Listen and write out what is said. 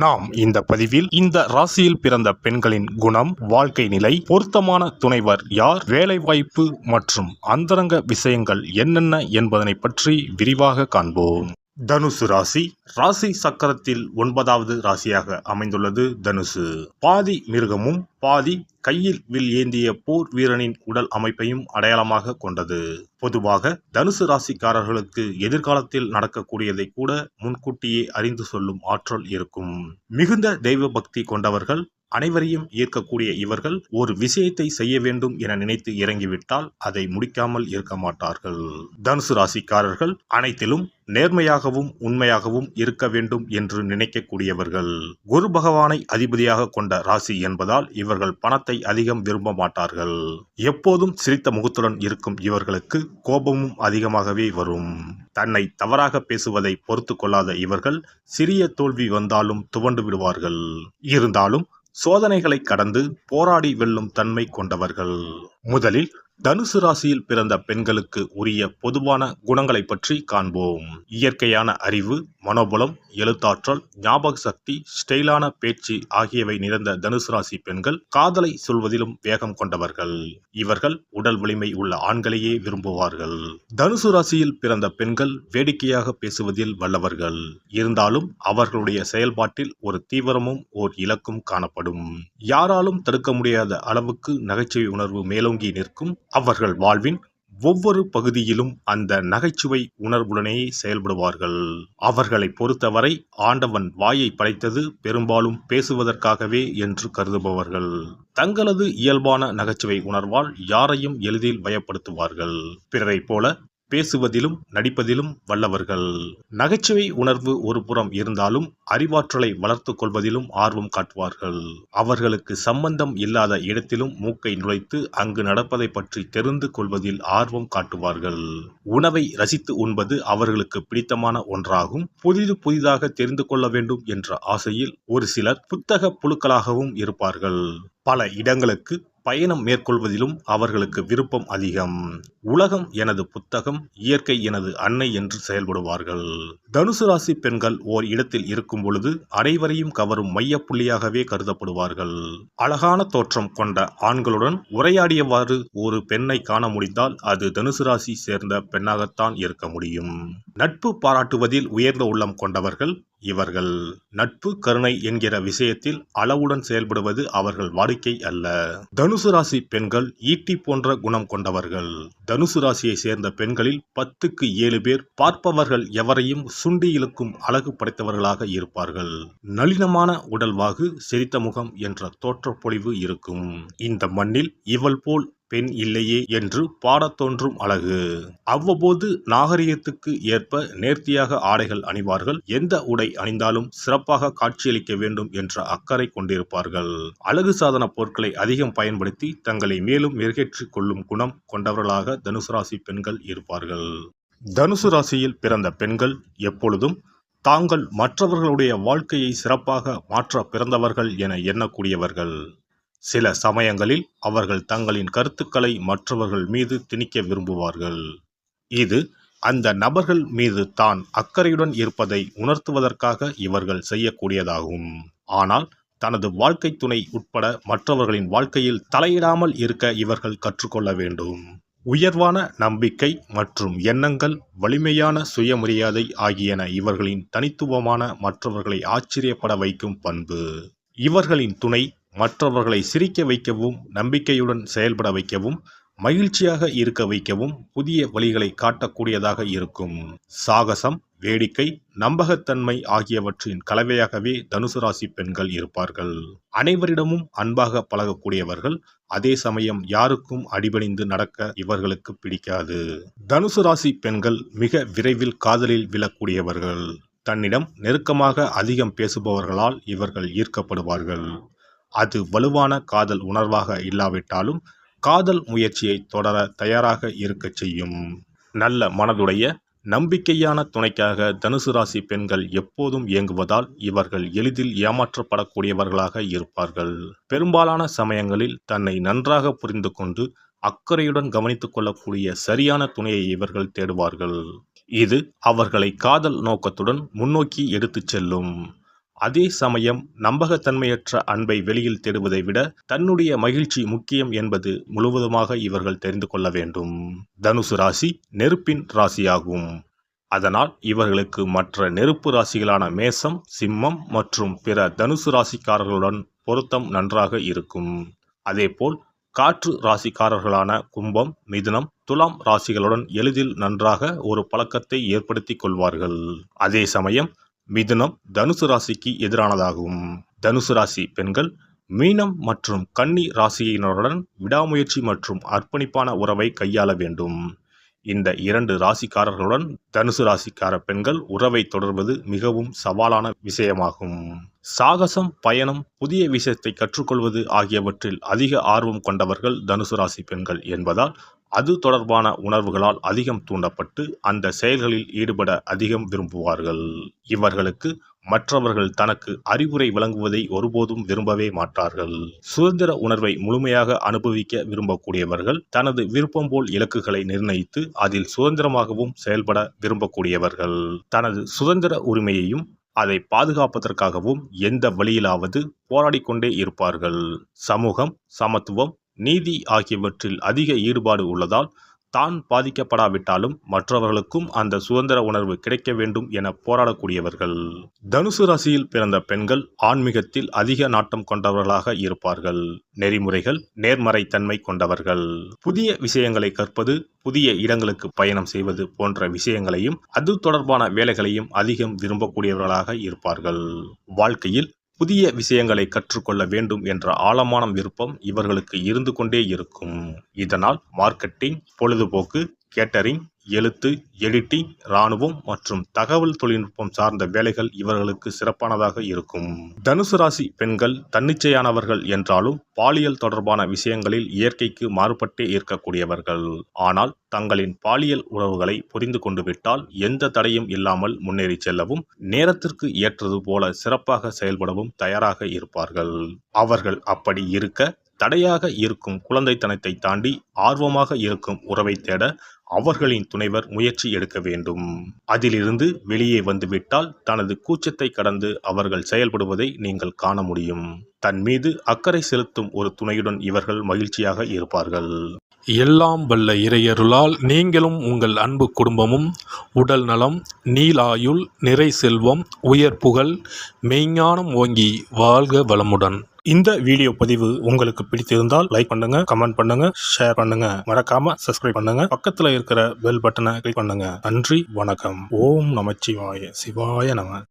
நாம் இந்த பதிவில் இந்த ராசியில் பிறந்த பெண்களின் குணம், வாழ்க்கை நிலை, பொருத்தமான துணைவர் யார், வேலைவாய்ப்பு மற்றும் அந்தரங்க விஷயங்கள் என்னென்ன என்பதனை பற்றி விரிவாக காண்போம். தனுசு ராசி. ராசி சக்கரத்தில் 9வது ராசியாக அமைந்துள்ளது தனுசு. பாதி மிருகமும் பாதி கையில் வில் ஏந்திய போர் வீரனின் உடல் அமைப்பையும் அடையாளமாக கொண்டது. பொதுவாக தனுசு ராசிக்காரர்களுக்கு எதிர்காலத்தில் நடக்கக்கூடியதை கூட முன்கூட்டியே அறிந்து சொல்லும் ஆற்றல் இருக்கும். மிகுந்த தெய்வ பக்தி கொண்டவர்கள். அனைவரையும் ஈர்க்கக்கூடிய இவர்கள் ஒரு விஷயத்தை செய்ய வேண்டும் என நினைத்து இறங்கிவிட்டால் அதை முடிக்காமல் இருக்க மாட்டார்கள். தனுசு ராசிக்காரர்கள் அனைத்திலும் நேர்மையாகவும் உண்மையாகவும் இருக்க வேண்டும் என்று நினைக்கக்கூடியவர்கள். குரு பகவானை அதிபதியாக கொண்ட ராசி என்பதால் இவர்கள் பணத்தை அதிகம் விரும்ப மாட்டார்கள். எப்போதும் சிரித்த முகத்துடன் இருக்கும் இவர்களுக்கு கோபமும் அதிகமாகவே வரும். தன்னை தவறாக பேசுவதை பொறுத்து கொள்ளாத இவர்கள் சிறிய தோல்வி வந்தாலும் துவண்டு விடுவார்கள். இருந்தாலும் சோதனைகளை கடந்து போராடி வெல்லும் தன்மை கொண்டவர்கள். முதலில் தனுசு ராசியில் பிறந்த பெண்களுக்கு உரிய பொதுவான குணங்களை பற்றி காண்போம். இயற்கையான அறிவு, மனோபலம், எழுத்தாற்றல், ஞாபக சக்தி, ஸ்டைலான பேச்சு ஆகியவை நிறைந்த தனுசு ராசி பெண்கள் காதலை சொல்வதிலும் வேகம் கொண்டவர்கள். இவர்கள் உடல் வலிமை உள்ள ஆண்களையே விரும்புவார்கள். தனுசு ராசியில் பிறந்த பெண்கள் வேடிக்கையாக பேசுவதில் வல்லவர்கள். இருந்தாலும் அவர்களுடைய செயல்பாட்டில் ஒரு தீவிரமும் ஓர் இலக்கும் காணப்படும். யாராலும் தடுக்க முடியாத அளவுக்கு நகைச்சுவை உணர்வு மேலோங்கி நிற்கும். அவர்கள் வாழ்வின் ஒவ்வொரு பகுதியிலும் அந்த நகைச்சுவை உணர்வுடனே செயல்படுவார்கள். அவர்களை பொறுத்தவரை ஆண்டவன் வாயை படைத்தது பெரும்பாலும் பேசுவதற்காகவே என்று கருதுபவர்கள். தங்களது இயல்பான நகைச்சுவை உணர்வால் யாரையும் எளிதில் பயப்படுத்துவார்கள். பிறரை போல பேசுவதிலும் நடிப்பதிலும் வல்லவர்கள். நகைச்சுவை உணர்வு ஒரு புறம் இருந்தாலும் அறிவாற்றலை வளர்த்து கொள்வதிலும் ஆர்வம் காட்டுவார்கள். அவர்களுக்கு சம்பந்தம் இல்லாத இடத்திலும் மூக்கை நுழைத்து அங்கு நடப்பதை பற்றி தெரிந்து கொள்வதில் ஆர்வம் காட்டுவார்கள். உணவை ரசித்து உண்பது அவர்களுக்கு பிடித்தமான ஒன்றாகும். புதிதாக தெரிந்து கொள்ள வேண்டும் என்ற ஆசையில் ஒரு சிலர் புத்தக புழுக்களாகவும் இருப்பார்கள். பல இடங்களுக்கு பயணம் மேற்கொள்வதிலும் அவர்களுக்கு விருப்பம் அதிகம். உலகம் எனது புத்தகம், இயற்கை எனது அன்னை என்று செயல்படுவார்கள். தனுசு ராசி பெண்கள் ஓர் இடத்தில் இருக்கும் பொழுது அனைவரையும் கவரும் மையப்புள்ளியாகவே கருதப்படுவார்கள். அழகான தோற்றம் கொண்ட ஆண்களுடன் உரையாடியவாறு ஒரு பெண்ணை காண முடிந்தால் அது தனுசு ராசி சேர்ந்த பெண்ணாகத்தான் இருக்க முடியும். நட்பு பாராட்டுவதில் உயர்ந்த உள்ளம் கொண்டவர்கள் இவர்கள். நட்பு, கருணை என்கிற விஷயத்தில் அளவுடன் செயல்படுவது அவர்கள் வாடிக்கை அல்ல. தனுசு ராசி பெண்கள் ஈட்டி போன்ற குணம் கொண்டவர்கள். தனுசு ராசியை சேர்ந்த பெண்களில் 10க்கு 7 பேர் பார்ப்பவர்கள் எவரையும் சுண்டி இழுக்கும் அழகு படைத்தவர்களாக இருப்பார்கள். நளினமான உடல்வாகு, சிரித்த முகம் என்ற தோற்றப்பொழிவு இருக்கும். இந்த மண்ணில் இவள் போல் பெண் இல்லையே என்று பாடத் தோன்றும் அழகு. அவ்வப்போது நாகரிகத்துக்கு ஏற்ப நேர்த்தியாக ஆடைகள் அணிவார்கள். எந்த உடை அணிந்தாலும் சிறப்பாக காட்சியளிக்க வேண்டும் என்ற அக்கறை கொண்டிருப்பார்கள். அழகு சாதன பொருட்களை அதிகம் பயன்படுத்தி தங்களை மேலும் மெருகேற்றிக் கொள்ளும் குணம் கொண்டவர்களாக தனுசு ராசி பெண்கள் இருப்பார்கள். தனுசு ராசியில் பிறந்த பெண்கள் எப்பொழுதும் தாங்கள் மற்றவர்களுடைய வாழ்க்கையை சிறப்பாக மாற்ற பிறந்தவர்கள் என எண்ணக்கூடியவர்கள். சில சமயங்களில் அவர்கள் தங்களின் கருத்துக்களை மற்றவர்கள் மீது திணிக்க விரும்புவார்கள். இது அந்த நபர்கள் மீது தான் அக்கறையுடன் இருப்பதை உணர்த்துவதற்காக இவர்கள் செய்யக்கூடியதாகும். ஆனால் தனது வாழ்க்கை துணை உட்பட மற்றவர்களின் வாழ்க்கையில் தலையிடாமல் இருக்க இவர்கள் கற்றுக்கொள்ள வேண்டும். உயர்வான நம்பிக்கை மற்றும் எண்ணங்கள், வலிமையான சுயமரியாதை ஆகியன இவர்களின் தனித்துவமான, மற்றவர்களை ஆச்சரியப்பட வைக்கும் பண்பு. இவர்களின் துணை மற்றவர்களை சிரிக்க வைக்கவும், நம்பிக்கையுடன் செயல்பட வைக்கவும், மகிழ்ச்சியாக இருக்க வைக்கவும் புதிய வழிகளை காட்டக்கூடியதாக இருக்கும். சாகசம், வேடிக்கை, நம்பகத்தன்மை ஆகியவற்றின் கலவையாகவே தனுசு ராசி பெண்கள் இருப்பார்கள். அனைவரிடமும் அன்பாக பழகக்கூடியவர்கள். அதே சமயம் யாருக்கும் அடிபணிந்து நடக்க இவர்களுக்கு பிடிக்காது. தனுசு ராசி பெண்கள் மிக விரைவில் காதலில் விழக்கூடியவர்கள். தன்னிடம் நெருக்கமாக அதிகம் பேசுபவர்களால் இவர்கள் ஈர்க்கப்படுவார்கள். அது வலுவான காதல் உணர்வாக இல்லாவிட்டாலும் காதல் முயற்சியை தொடர தயாராக இருக்கச் செய்யும். நல்ல மனதுடைய நம்பிக்கையான துணைக்காக தனுசு ராசி பெண்கள் எப்போதும் இயங்குவதால் இவர்கள் எளிதில் ஏமாற்றப்படக்கூடியவர்களாக இருப்பார்கள். பெரும்பாலான சமயங்களில் தன்னை நன்றாக புரிந்து கொண்டு அக்கறையுடன் கவனித்துக் கொள்ளக்கூடிய சரியான துணையை இவர்கள் தேடுவார்கள். இது அவர்களை காதல் நோக்கத்துடன் முன்னோக்கி எடுத்துச் செல்லும். அதே சமயம் நம்பகத்தன்மையற்ற அன்பை வெளியில் தேடுவதை விட தன்னுடைய மகிழ்ச்சி முக்கியம் என்பது முழுவதுமாக இவர்கள் தெரிந்து கொள்ள வேண்டும். தனுசு ராசி நெருப்பின் ராசியாகும். அதனால் இவர்களுக்கு மற்ற நெருப்பு ராசிகளான மேசம், சிம்மம் மற்றும் பிற தனுசு ராசிக்காரர்களுடன் பொருத்தம் நன்றாக இருக்கும். அதேபோல் காற்று ராசிக்காரர்களான கும்பம், மிதுனம், துலாம் ராசிகளுடன் எளிதில் நன்றாக ஒரு பழக்கத்தை ஏற்படுத்தி கொள்வார்கள். அதே சமயம் மிதுனம் தனுசு ராசிக்கு எதிரானதாகும். தனுசு ராசி பெண்கள் மீனம் மற்றும் கன்னி ராசியினருடன் விடாமுயற்சி மற்றும் அர்ப்பணிப்பான உறவை கையாள வேண்டும். இந்த 2 ராசிக்காரர்களுடன் தனுசு ராசிக்கார பெண்கள் உறவை தொடர்வது மிகவும் சவாலான விஷயமாகும். சாகசம், பயணம், புதிய விஷயத்தை கற்றுக்கொள்வது ஆகியவற்றில் அதிக ஆர்வம் கொண்டவர்கள் தனுசு ராசி பெண்கள் என்பதால் அது தொடர்பான உணர்வுகளால் அதிகம் தூண்டப்பட்டு அந்த செயல்களில் ஈடுபட அதிகம் விரும்புவார்கள். இவர்களுக்கு மற்றவர்கள் தனக்கு அறிவுரை வழங்குவதை ஒருபோதும் விரும்பவே மாட்டார்கள். சுதந்திர உணர்வை முழுமையாக அனுபவிக்க விரும்பக்கூடியவர்கள், தனது விருப்பம் போல் இலக்குகளை நிர்ணயித்து அதில் சுதந்திரமாகவும் செயல்பட விரும்பக்கூடியவர்கள். தனது சுதந்திர உரிமையையும் அதை பாதுகாப்பதற்காகவும் எந்த வழியிலாவது போராடிக்கொண்டே இருப்பார்கள். சமூகம், சமத்துவம், நீதி ஆகியவற்றில் அதிக ஈடுபாடு உள்ளதால் தான் பாதிக்கப்படாவிட்டாலும் மற்றவர்களுக்கும் அந்த சுதந்திர உணர்வு கிடைக்க வேண்டும் என போராடக்கூடியவர்கள். தனுசு ராசியில் பிறந்த பெண்கள் ஆன்மீகத்தில் அதிக நாட்டம் கொண்டவர்களாக இருப்பார்கள். நெறிமுறைகள், நேர்மறைத்தன்மை கொண்டவர்கள். புதிய விஷயங்களை கற்பது, புதிய இடங்களுக்கு பயணம் செய்வது போன்ற விஷயங்களையும் அது தொடர்பான வேலைகளையும் அதிகம் விரும்பக்கூடியவர்களாக இருப்பார்கள். வாழ்க்கையில் புதிய விஷயங்களை கற்றுக்கொள்ள வேண்டும் என்ற ஆழமான விருப்பம் இவர்களுக்கு இருந்து கொண்டே இருக்கும். இதனால் மார்க்கெட்டிங், பொழுதுபோக்கு, கேட்டரிங், எழுத்து, எடிட்டிங், இராணுவம் மற்றும் தகவல் தொழில்நுட்பம் சார்ந்த வேலைகள் இவர்களுக்கு சிறப்பானதாக இருக்கும். தனுசு ராசி பெண்கள் தன்னிச்சையானவர்கள் என்றாலும் பாலியல் தொடர்பான விஷயங்களில் இயற்கைக்கு மாறுபட்டே இருக்கக்கூடியவர்கள். ஆனால் தங்களின் பாலியல் உறவுகளை புரிந்து கொண்டு விட்டால் எந்த தடையும் இல்லாமல் முன்னேறி செல்லவும், நேரத்திற்கு ஏற்றது போல சிறப்பாக செயல்படவும் தயாராக இருப்பார்கள். அவர்கள் அப்படி இருக்க தடையாக இருக்கும் குழந்தைத்தனத்தை தாண்டி ஆர்வமாக இருக்கும் உறவை தேட அவர்களின் துணைவர் முயற்சி எடுக்க வேண்டும். அதிலிருந்து வெளியே வந்துவிட்டால் தனது கூச்சத்தை கடந்து அவர்கள் செயல்படுவதை நீங்கள் காண முடியும். தன் மீது அக்கறை செலுத்தும் ஒரு துணையுடன் இவர்கள் மகிழ்ச்சியாக இருப்பார்கள். எல்லாம் வல்ல இறையருளால் நீங்களும் உங்கள் அன்பு குடும்பமும் உடல் நலம், நீலாயுள், நிறை செல்வம், உயர் புகழ், மெய்ஞானம் ஓங்கி வாழ்க வளமுடன். இந்த வீடியோ பதிவு உங்களுக்கு பிடித்திருந்தால் லைக் பண்ணுங்க, கமெண்ட் பண்ணுங்க, ஷேர் பண்ணுங்க. மறக்காம சப்ஸ்கிரைப் பண்ணுங்க. பக்கத்துல இருக்கிற பெல் பட்டனை கிளிக் பண்ணுங்க. நன்றி, வணக்கம். ஓம் நமச்சிவாய. சிவாய நம.